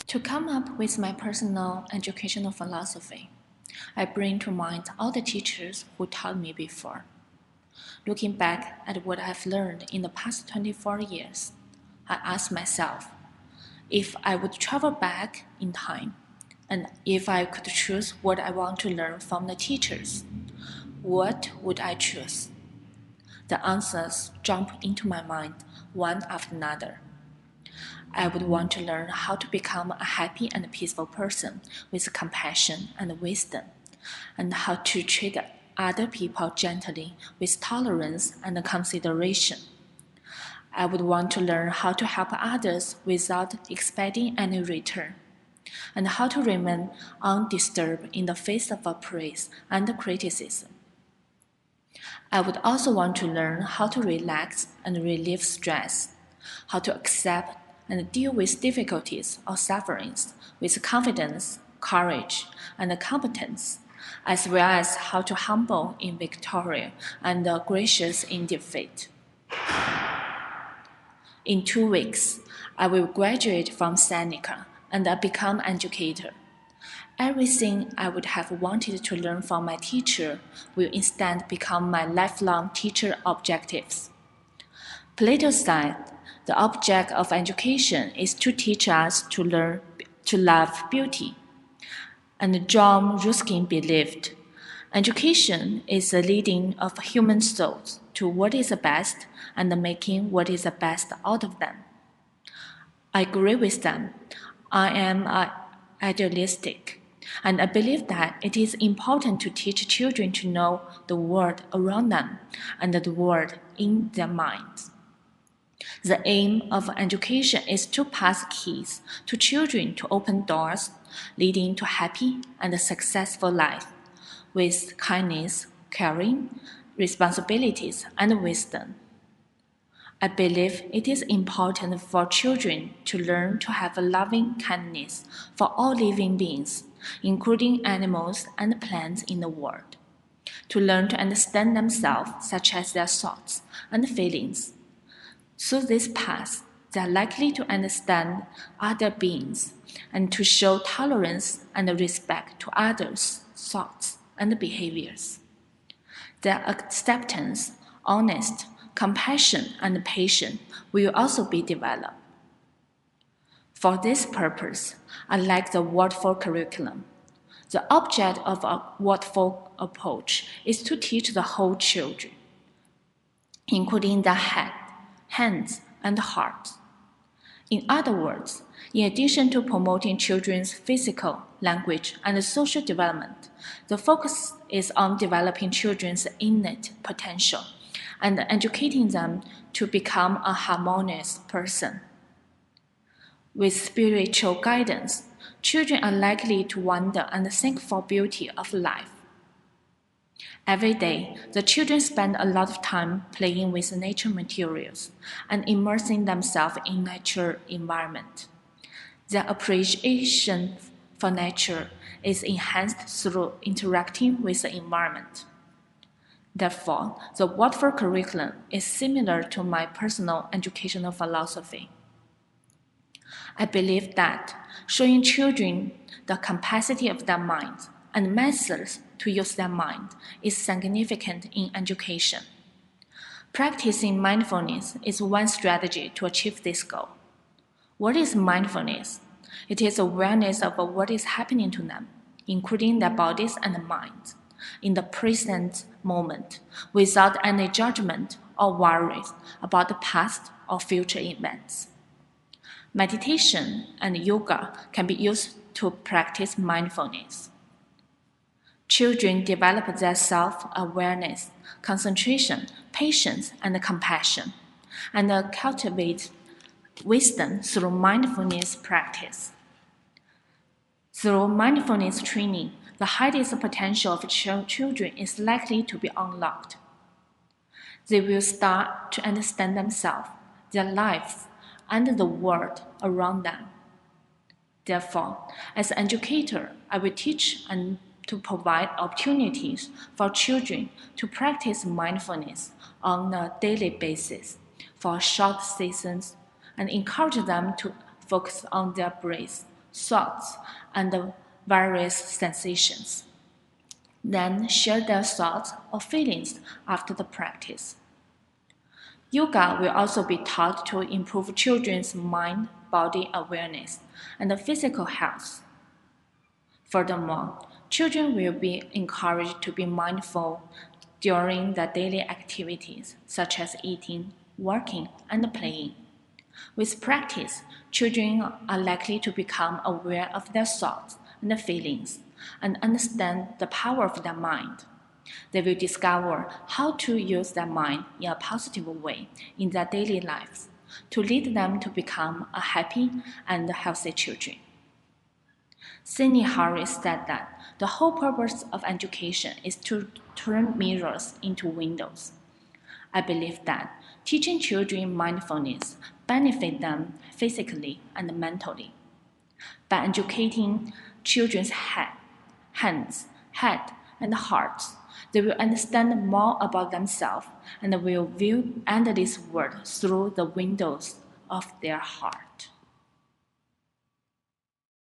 To come up with my personal educational philosophy, I bring to mind all the teachers who taught me before. Looking back at what I've learned in the past 24 years, I ask myself, if I would travel back in time, and if I could choose what I want to learn from the teachers, what would I choose? The answers jump into my mind one after another. I would want to learn how to become a happy and peaceful person with compassion and wisdom, and how to treat other people gently with tolerance and consideration. I would want to learn how to help others without expecting any return, and how to remain undisturbed in the face of praise and criticism. I would also want to learn how to relax and relieve stress, how to accept and deal with difficulties or sufferings with confidence, courage, and competence, as well as how to humble in victory and gracious in defeat. In 2 weeks, I will graduate from Seneca and become an educator. Everything I would have wanted to learn from my teacher will instead become my lifelong teacher objectives. Plato said, the object of education is to teach us to learn to love beauty. And John Ruskin believed, education is the leading of human souls to what is the best and making what is the best out of them. I agree with them. I am idealistic, and I believe that it is important to teach children to know the world around them and the world in their minds. The aim of education is to pass keys to children to open doors, leading to happy and successful life, with kindness, caring, responsibilities, and wisdom. I believe it is important for children to learn to have a loving kindness for all living beings, including animals and plants in the world, to learn to understand themselves, such as their thoughts and feelings. Through this path, they are likely to understand other beings and to show tolerance and respect to others' thoughts and behaviors. Their acceptance, honesty, compassion, and patience will also be developed. For this purpose, I like the Wordful curriculum. The object of a Wordful approach is to teach the whole children, including the head, hands, and heart. In other words, in addition to promoting children's physical, language, and social development, the focus is on developing children's innate potential and educating them to become a harmonious person. With spiritual guidance, children are likely to wonder and think for beauty of life. Every day, the children spend a lot of time playing with nature materials and immersing themselves in natural environment. Their appreciation for nature is enhanced through interacting with the environment. Therefore, the Wordful curriculum is similar to my personal educational philosophy. I believe that showing children the capacity of their minds and methods to use their mind is significant in education. Practicing mindfulness is one strategy to achieve this goal. What is mindfulness? It is awareness of what is happening to them, including their bodies and minds, in the present moment, without any judgment or worries about the past or future events. Meditation and yoga can be used to practice mindfulness. Children develop their self-awareness, concentration, patience, and compassion, and cultivate wisdom through mindfulness practice. Through mindfulness training, the highest potential of children is likely to be unlocked. They will start to understand themselves, their lives, and the world around them. Therefore, as an educator, I will teach and to provide opportunities for children to practice mindfulness on a daily basis for short seasons and encourage them to focus on their breath thoughts, and various sensations. Then share their thoughts or feelings after the practice. Yoga will also be taught to improve children's mind-body awareness and physical health. Furthermore, children will be encouraged to be mindful during their daily activities, such as eating, working, and playing. With practice, children are likely to become aware of their thoughts and feelings and understand the power of their mind. They will discover how to use their mind in a positive way in their daily lives to lead them to become a happy and healthy children. Sidney Harris said that the whole purpose of education is to turn mirrors into windows. I believe that teaching children mindfulness benefits them physically and mentally. By educating children's hands, head, and hearts, they will understand more about themselves and will view endless world through the windows of their heart.